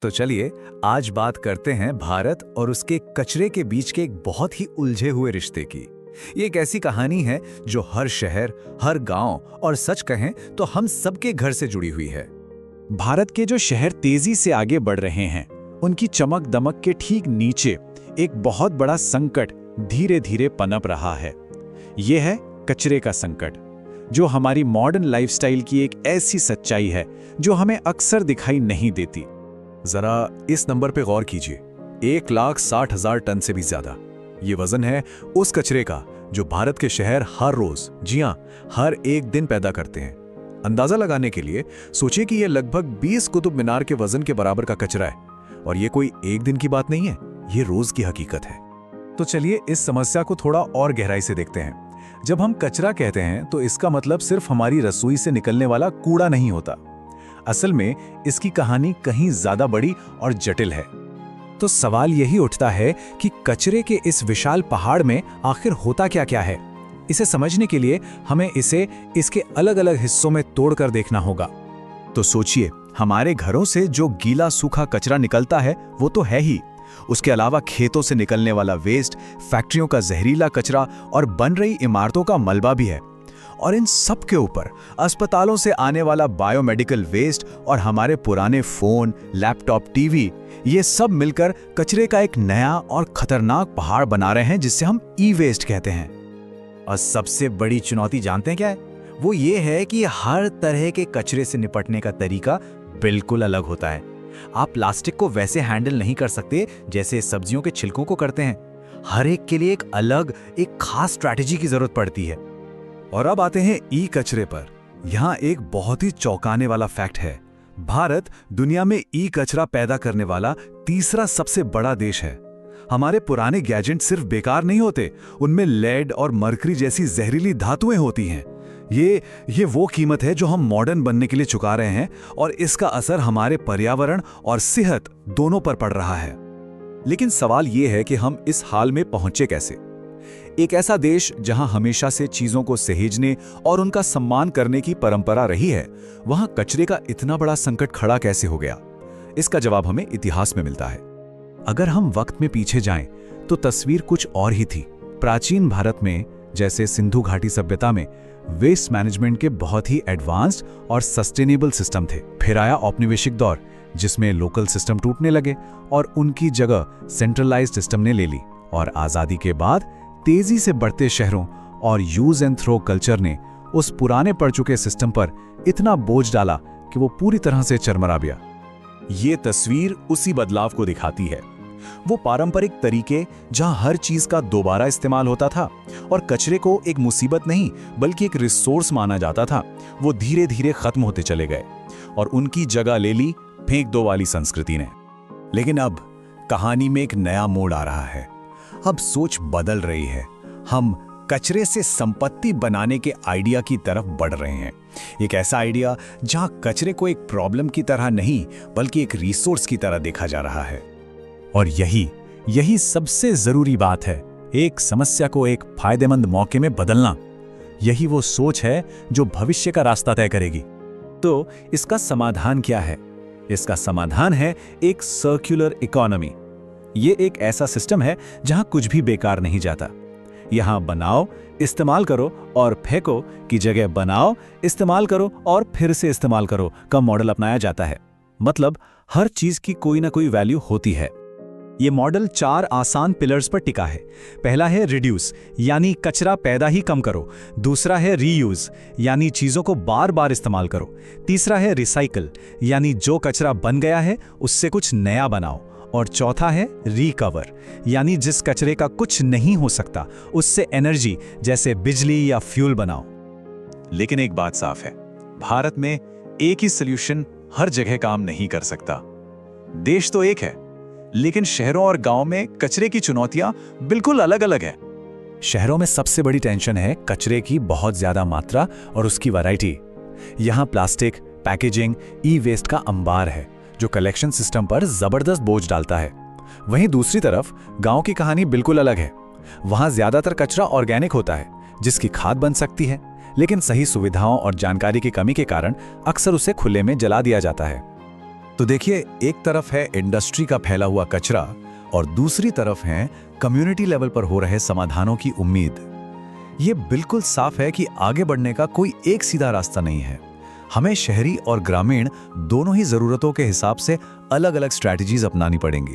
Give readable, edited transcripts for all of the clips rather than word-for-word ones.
तो चलिए आज बात करते हैं भारत और उसके कचरे के बीच के एक बहुत ही उलझे हुए रिश्ते की। ये एक ऐसी कहानी है जो हर शहर, हर गांव और सच कहें तो हम सबके घर से जुड़ी हुई है। भारत के जो शहर तेजी से आगे बढ़ रहे हैं, उनकी चमक दमक के ठीक नीचे एक बहुत बड़ा संकट धीरे धीरे पनप रहा है। यह है कचरे का संकट, जो हमारी मॉडर्न लाइफस्टाइल की एक ऐसी सच्चाई है जो हमें अक्सर दिखाई नहीं देती। जरा इस नंबर पे गौर कीजिए, 1,60,000 टन से भी ज्यादा। ये वजन है उस कचरे का जो भारत के शहर हर रोज, जी हां, हर एक दिन पैदा करते हैं। अंदाजा लगाने के लिए सोचिए कि यह लगभग 20 कुतुब मीनार के वजन के बराबर का कचरा है। और ये कोई एक दिन की बात नहीं है, ये रोज की हकीकत है। तो चलिए इस समस्या को थोड़ा और गहराई से देखते हैं। जब हम कचरा कहते हैं तो इसका मतलब सिर्फ हमारी रसोई से निकलने वाला कूड़ा नहीं होता। असल में इसकी कहानी कहीं ज्यादा बड़ी और जटिल है। तो सवाल यही उठता है कि कचरे के इस विशाल पहाड़ में आखिर होता क्या है। इसे समझने के लिए हमें इसे इसके अलग अलग हिस्सों में तोड़कर देखना होगा। तो सोचिए, हमारे घरों से जो गीला सूखा कचरा निकलता है वो तो है ही, उसके अलावा खेतों से निकलने वाला वेस्ट, फैक्ट्रियों का जहरीला कचरा और बन रही इमारतों का मलबा भी है। और इन सब के ऊपर अस्पतालों से आने वाला बायोमेडिकल वेस्ट और हमारे पुराने फोन, लैपटॉप, टीवी, ये सब मिलकर कचरे का एक नया और खतरनाक पहाड़ बना रहे हैं जिसे हम ई वेस्ट कहते हैं। और सबसे बड़ी चुनौती जानते हैं क्या है? वो ये है कि हर तरह के कचरे से निपटने का तरीका बिल्कुल अलग होता है। आप प्लास्टिक को वैसे हैंडल नहीं कर सकते जैसे सब्जियों के छिलकों को करते हैं। हर एक के लिए एक अलग, एक खास स्ट्रैटेजी की जरूरत पड़ती है। और अब आते हैं ई कचरे पर। यहाँ एक बहुत ही चौंकाने वाला फैक्ट है। भारत दुनिया में ई कचरा पैदा करने वाला तीसरा सबसे बड़ा देश है। हमारे पुराने गैजेट सिर्फ बेकार नहीं होते, उनमें लेड और मरकरी जैसी जहरीली धातुएं होती हैं। ये वो कीमत है जो हम मॉडर्न बनने के लिए चुका रहे हैं, और इसका असर हमारे पर्यावरण और सेहत दोनों पर पड़ रहा है। लेकिन सवाल ये है कि हम इस हाल में पहुंचे कैसे? एक ऐसा देश जहां हमेशा से चीजों को सहेजने और उनका सम्मान करने की परंपरा रही है, वहां कचरे का इतना बड़ा संकट खड़ा कैसे हो गया? इसका जवाब हमें इतिहास में मिलता है। अगर हम वक्त में पीछे जाएं तो तस्वीर कुछ और ही थी। प्राचीन भारत में, जैसे सिंधु घाटी सभ्यता में, वेस्ट मैनेजमेंट के बहुत ही एडवांस्ड और सस्टेनेबल सिस्टम थे। फिर आया औपनिवेशिक दौर, जिसमें लोकल सिस्टम टूटने लगे और उनकी जगह सेंट्रलाइज्ड सिस्टम ने ले ली। और आजादी के बाद तेजी से बढ़ते शहरों और यूज एंड थ्रो कल्चर ने उस पुराने पड़ चुके सिस्टम पर इतना बोझ डाला कि वो पूरी तरह से चरमरा गया। ये तस्वीर उसी बदलाव को दिखाती है। वो पारंपरिक तरीके जहां हर चीज का दोबारा इस्तेमाल होता था और कचरे को एक मुसीबत नहीं बल्कि एक रिसोर्स माना जाता था, वो धीरे धीरे खत्म होते चले गए और उनकी जगह ले ली फेंक दो वाली संस्कृति ने। लेकिन अब कहानी में एक नया मोड़ आ रहा है। अब सोच बदल रही है। हम कचरे से संपत्ति बनाने के आइडिया की तरफ बढ़ रहे हैं। एक ऐसा आइडिया जहां कचरे को एक प्रॉब्लम की तरह नहीं बल्कि एक रिसोर्स की तरह देखा जा रहा है। और यही सबसे जरूरी बात है, एक समस्या को एक फायदेमंद मौके में बदलना। यही वो सोच है जो भविष्य का रास्ता तय करेगी। तो इसका समाधान क्या है? इसका समाधान है एक सर्कुलर इकोनॉमी। ये एक ऐसा सिस्टम है जहां कुछ भी बेकार नहीं जाता। यहां बनाओ, इस्तेमाल करो और फेंको की जगह बनाओ, इस्तेमाल करो और फिर से इस्तेमाल करो का मॉडल अपनाया जाता है। मतलब हर चीज की कोई ना कोई वैल्यू होती है। ये मॉडल 4 आसान पिलर्स पर टिका है। पहला है रिड्यूस, यानी कचरा पैदा ही कम करो। दूसरा है रीयूज, यानी चीजों को बार बार इस्तेमाल करो। तीसरा है रिसाइकल, यानी जो कचरा बन गया है उससे कुछ नया बनाओ। और चौथा है रिकवर, यानी जिस कचरे का कुछ नहीं हो सकता उससे एनर्जी जैसे बिजली या फ्यूल बनाओ। लेकिन एक बात साफ है, भारत में एक ही सॉल्यूशन हर जगह काम नहीं कर सकता। देश तो एक है, लेकिन शहरों और गांव में कचरे की चुनौतियां बिल्कुल अलग अलग है। शहरों में सबसे बड़ी टेंशन है कचरे की बहुत ज्यादा मात्रा और उसकी वैरायटी। यहां प्लास्टिक, पैकेजिंग, ई वेस्ट का अंबार है जो कलेक्शन सिस्टम पर जबरदस्त बोझ डालता है। वहीं दूसरी तरफ गांव की कहानी बिल्कुल अलग है। वहां ज्यादातर कचरा ऑर्गेनिक होता है जिसकी खाद बन सकती है, लेकिन सही सुविधाओं और जानकारी की कमी के कारण अक्सर उसे खुले में जला दिया जाता है। तो देखिए, एक तरफ है इंडस्ट्री का फैला हुआ कचरा और दूसरी तरफ है कम्युनिटी लेवल पर हो रहे समाधानों की उम्मीद। ये बिल्कुल साफ है कि आगे बढ़ने का कोई एक सीधा रास्ता नहीं है। हमें शहरी और ग्रामीण दोनों ही जरूरतों के हिसाब से अलग-अलग स्ट्रैटेजीज अपनानी पड़ेंगी।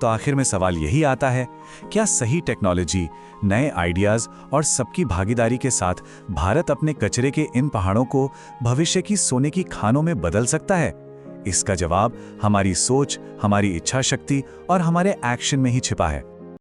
तो आखिर में सवाल यही आता है, क्या सही टेक्नोलॉजी, नए आइडियाज और सबकी भागीदारी के साथ भारत अपने कचरे के इन पहाड़ों को भविष्य की सोने की खानों में बदल सकता है? इसका जवाब हमारी सोच, हमारी इच्छा शक्ति और हमारे एक्शन में ही छिपा है।